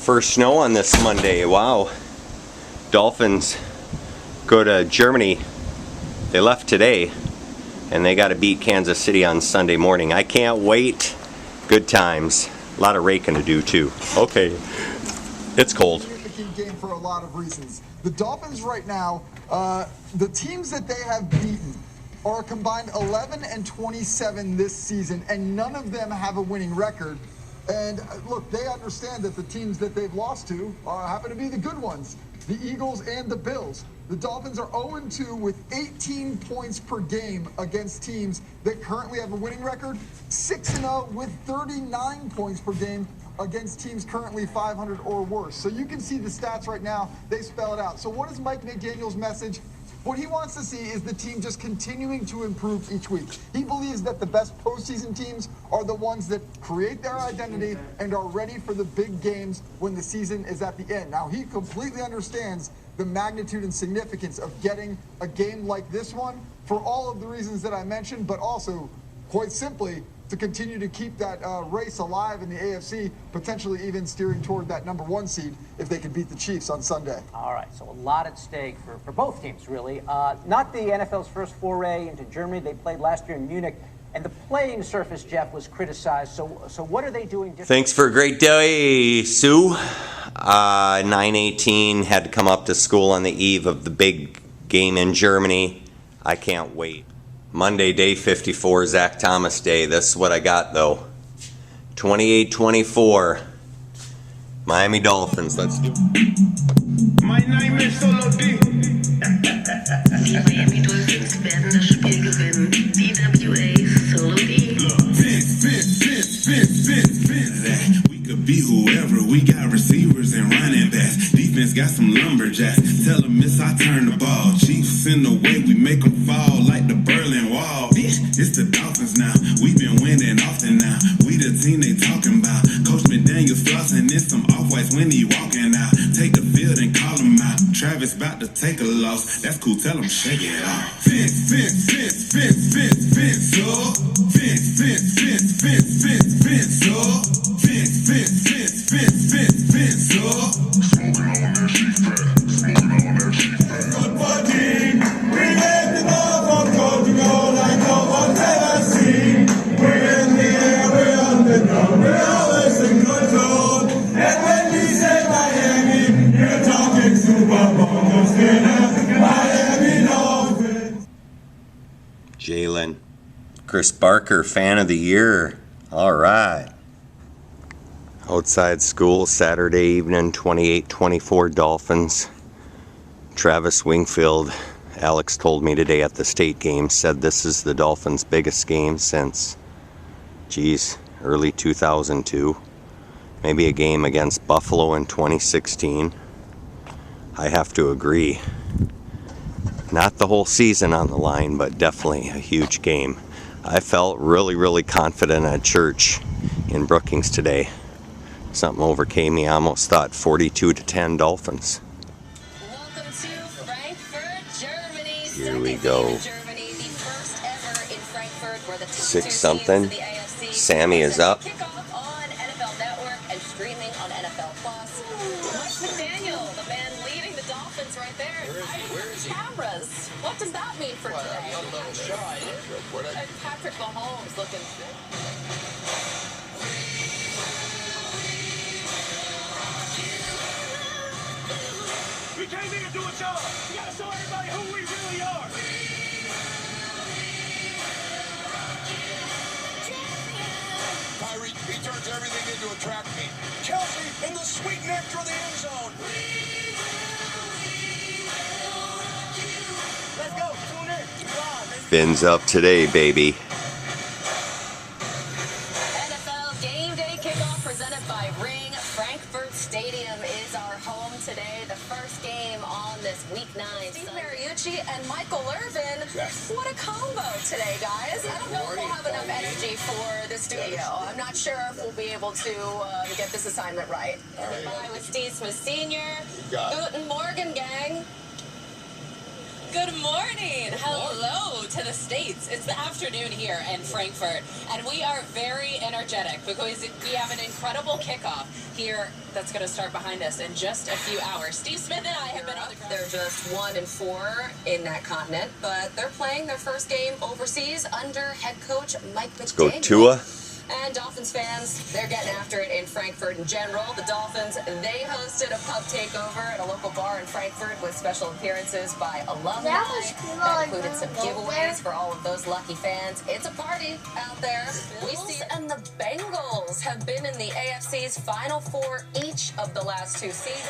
First snow on this Monday. Wow. Dolphins go to Germany. They left today, and they got to beat Kansas City on Sunday morning. I can't wait. Good times. A lot of raking to do too. Okay. It's cold. Game for a lot of reasons. The Dolphins right now, the teams that they have beaten are a combined 11-27 this season, and none of them have a winning record. And look, they understand that the teams that they've lost to happen to be the good ones, the Eagles and the Bills. The Dolphins are 0-2 with 18 points per game against teams that currently have a winning record, 6-0 with 39 points per game against teams currently 500 or worse. So you can see the stats right now. They spell it out. So what is Mike McDaniel's message? What he wants to see is the team just continuing to improve each week. He believes that the best postseason teams are the ones that create their identity and are ready for the big games when the season is at the end. Now, he completely understands the magnitude and significance of getting a game like this one for all of the reasons that I mentioned, but also, quite simply, to continue to keep that race alive in the AFC, potentially even steering toward that #1 seed if they could beat the Chiefs on Sunday. All right, so a lot at stake for both teams, really. Not the NFL's first foray into Germany. They played last year in Munich, and the playing surface, Jeff, was criticized. So what are they doing different? Thanks for a great day, Sue. 9/18 had to come up to school on the eve of the big game in Germany. I can't wait. Monday, day 54, Zach Thomas Day. This is what I got, though. 28-24. Miami Dolphins. Let's do it. My name is Solo D. Die Miami Dolphins werden das Spiel gewinnen. DWA Solo D. We could be whoever. We got receivers and running backs. Defense got some lumberjacks. Tell them it's our turn to ball. Chiefs in the way, we make them fall like the Berlin Wall. It's the Dolphins now. We've been winning often now. We the team they talking about. Coach McDaniel's flossing in some off-whites when he walking out. Take the field and call him out. Travis about to take a loss. That's cool. Tell him shake it off. Fence, so. Fence, so. Smoking on that sheet fat. Smoking on that sheet fat. Good buddy. We let the dog from cold to go like no one's ever seen. We're in the air, we're on the ground, we're always in control. And when we say Miami, you're talking Super Bowl. No skinner, Miami Dolphins. Jalen. Chris Barker, Fan of the Year. All right. Outside school, Saturday evening, 28-24 Dolphins. Travis Wingfield, Alex told me today at the state game, said this is the Dolphins' biggest game since, early 2002. Maybe a game against Buffalo in 2016. I have to agree. Not the whole season on the line, but definitely a huge game. I felt really confident at church in Brookings today. Something overcame me. I almost thought 42-10 Dolphins. Welcome to Frankfurt, Germany. Here we go. Germany, the first ever in Frankfurt, where the 6-something. Sammy is up. Kickoff on NFL Network and streaming on NFL Plus. Mike McDaniel, the man leading the Dolphins right there. Where is he? Cameras. What does that mean for today? And Patrick Mahomes looking. We came here to do a job. We gotta show everybody who we really are. Kyrie, he turns everything into a track meet. Kelsey in the sweet nectar of the end zone. Let's go. Tune in. FINS up today, baby. NFL Game Day kickoff presented by Ring. Frankfurt Stadium is our home today. The first game on this Week 9. Steve Mariucci and Michael Irvin. Yes. What a combo today, guys. I don't know if we'll have enough energy for the studio. I'm not sure if we'll be able to get this assignment right. Goodbye with Steve Smith Sr. Guten Morgen, gang. Good morning. Hello to the States. It's the afternoon here in Frankfurt, and we are very energetic because we have an incredible kickoff here that's going to start behind us in just a few hours. Steve Smith and I have been on the ground. They're just 1-4 in that continent, but they're playing their first game overseas under head coach Mike McDaniel. Let's go Tua. And Dolphins fans, they're getting after it in Frankfurt in general. The Dolphins, they hosted a pub takeover at a local bar in Frankfurt with special appearances by alumni. That included some giveaways for all of those lucky fans. It's a party out there. The Bills and the Bengals have been in the AFC's Final Four each of the last 2 seasons.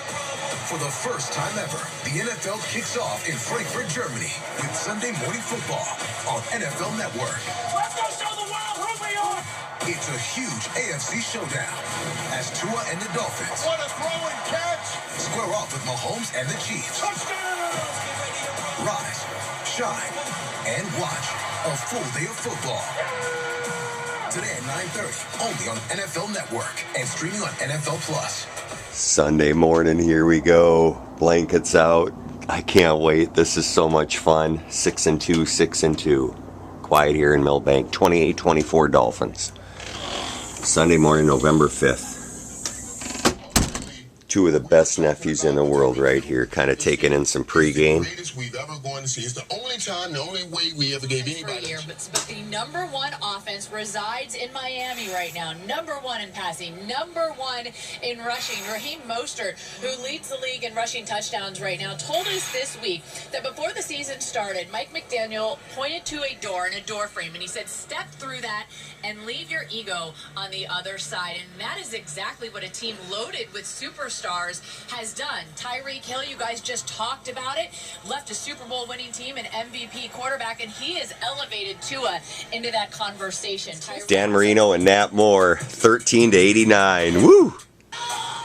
For the first time ever, the NFL kicks off in Frankfurt, Germany with Sunday Morning Football on NFL Network. Let's go show the world who we are! It's a huge AFC showdown as Tua and the Dolphins What a throw and catch! square off with Mahomes and the Chiefs. Touchdown! Rise, shine, and watch a full day of football. Today at 9:30, only on NFL Network and streaming on NFL Plus. Sunday morning, here we go. Blankets out. I can't wait. This is so much fun. 6-2, 6-2. Quiet here in Millbank. 28-24 Dolphins. Sunday morning, November 5th. Two of the best nephews in the world right here, kind of taking in some pregame. Greatest we've ever gone to see. It's the only time, the only way we ever gave anybody. But the number one offense resides in Miami right now. Number one in passing, number one in rushing. Raheem Mostert, who leads the league in rushing touchdowns right now, told us this week that before the season started, Mike McDaniel pointed to a door and a door frame, and he said, step through that and leave your ego on the other side. And that is exactly what a team loaded with superstars has done. Tyreek Hill, you guys just talked about it, left a Super Bowl winning team, an MVP quarterback, and he has elevated Tua into that conversation. Dan Marino and Nat Moore, 13-89. Woo!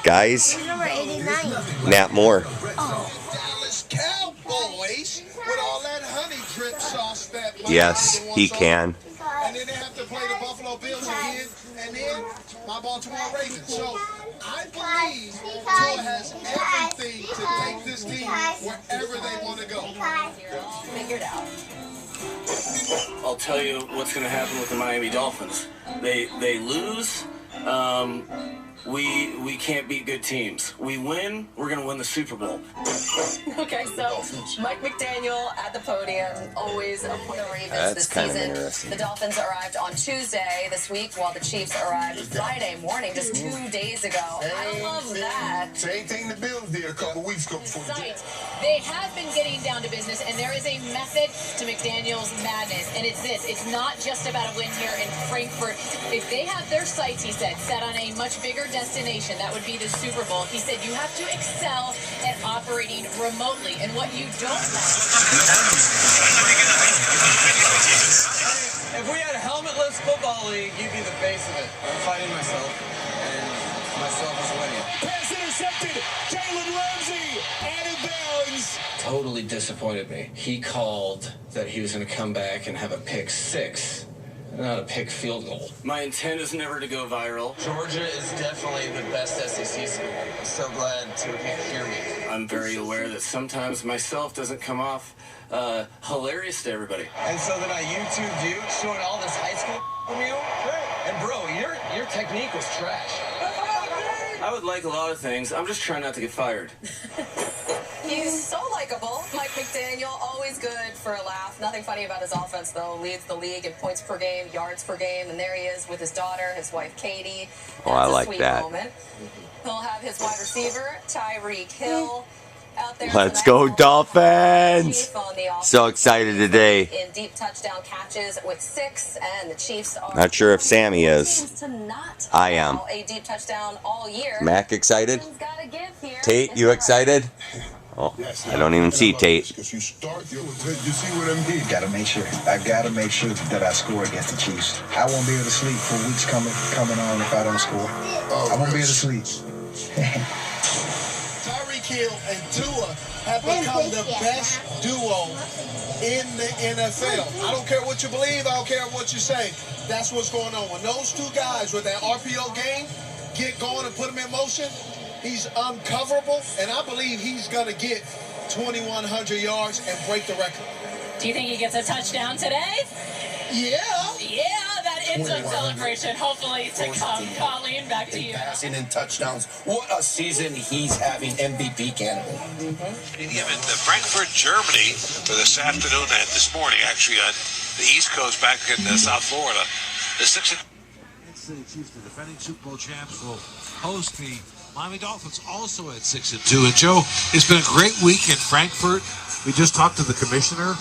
Guys, Number 89. Nat Moore. Dallas Cowboys with all that honey drip sauce that Yes, he can. And then they have to play the Buffalo Bills again, and then my Baltimore Ravens. So I believe Tua has everything to take this team wherever they want to go. Figured out. I'll tell you what's going to happen with the Miami Dolphins. They lose. We can't beat good teams. We win, we're going to win the Super Bowl. Okay, so Mike McDaniel at the podium, always a point of Ravens That's this kind of season. interesting. The Dolphins arrived on Tuesday this week, while the Chiefs arrived Friday morning, just 2 days ago. I love that. Same thing the Bills did a couple weeks ago before the Sight. They have been getting down to business, and there is a method to McDaniel's madness, and it's this. It's not just about a win here in Frankfurt. If they have their sights, he said, set on a much bigger destination, that would be the Super Bowl. He said you have to excel at operating remotely, and what you don't have. If we had a helmetless football league, you'd be the face of it. I'm fighting myself, and myself is winning. Pass intercepted! Jalen Ramsey! Out of bounds! Totally disappointed me. He called that he was going to come back and have a pick six, not a pick field goal. My intent is never to go viral. Georgia is definitely the best SEC school. I'm so glad to hear me. I'm very aware that sometimes myself doesn't come off hilarious to everybody. And so then I YouTubed you, showing all this high school from you. And bro, your technique was trash. I would like a lot of things. I'm just trying not to get fired. He's so likable. Mike McDaniel, always good for a laugh. Nothing funny about his offense, though. Leads the league in points per game, yards per game, and there he is with his daughter, his wife Katie. Oh, I That's a like sweet that. moment. He'll have his wide receiver, Tyreek Hill, out there. Let's tonight. go, Dolphins! Chief on the offense. So excited today. In deep touchdown catches with 6, and the Chiefs are Not sure if Sammy is. to not I am. allow a deep touchdown all year. Mac excited? Something's gotta give here. Tate, you excited? Oh, I don't even see Tate. Because you start, you see what I mean? I gotta make sure that I score against the Chiefs. I won't be able to sleep for weeks coming on if I don't score. I won't be able to sleep. Tyreek Hill and Tua have become the best duo in the NFL. I don't care what you believe. I don't care what you say. That's what's going on. When those two guys with that RPO game get going and put them in motion, he's uncoverable, and I believe he's going to get 2,100 yards and break the record. Do you think he gets a touchdown today? Yeah. Yeah, that end zone celebration. Hopefully to come. Colleen, back to you. Passing and touchdowns. What a season he's having, MVP candidate. Even Frankfurt, Germany, for this afternoon and this morning, actually on the East Coast, back in South Florida. The Kansas City Chiefs, the defending Super Bowl champs, will host the Miami Dolphins, also at 6-2. And Joe, it's been a great week in Frankfurt. We just talked to the commissioner,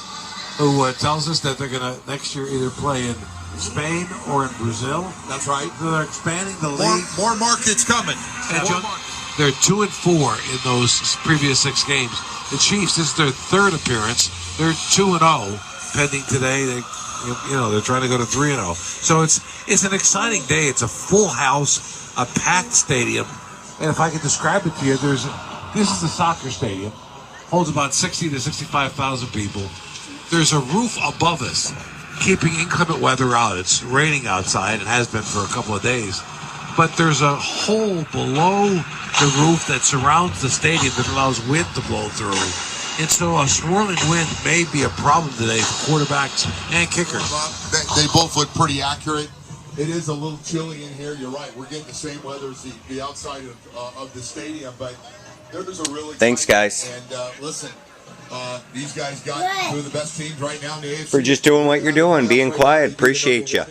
who tells us that they're going to next year either play in Spain or in Brazil. That's right. So they're expanding the league. More markets coming. And Joe, they're 2-4 in those previous 6 games. The Chiefs, this is their 3rd appearance. They're 2-0 pending today. They're trying to go to 3-0. So it's an exciting day. It's a full house, a packed stadium. And if I could describe it to you, this is the soccer stadium. Holds about 60 to 65,000 people. There's a roof above us, keeping inclement weather out. It's raining outside. It has been for a couple of days. But there's a hole below the roof that surrounds the stadium that allows wind to blow through. And so a swirling wind may be a problem today for quarterbacks and kickers. They both look pretty accurate. It is a little chilly in here. You're right. We're getting the same weather as the outside of the stadium, but there's a really Thanks, guys. And listen, these guys got two of the best teams right now in the AFC. For just doing what you're doing, being quiet. Appreciate you.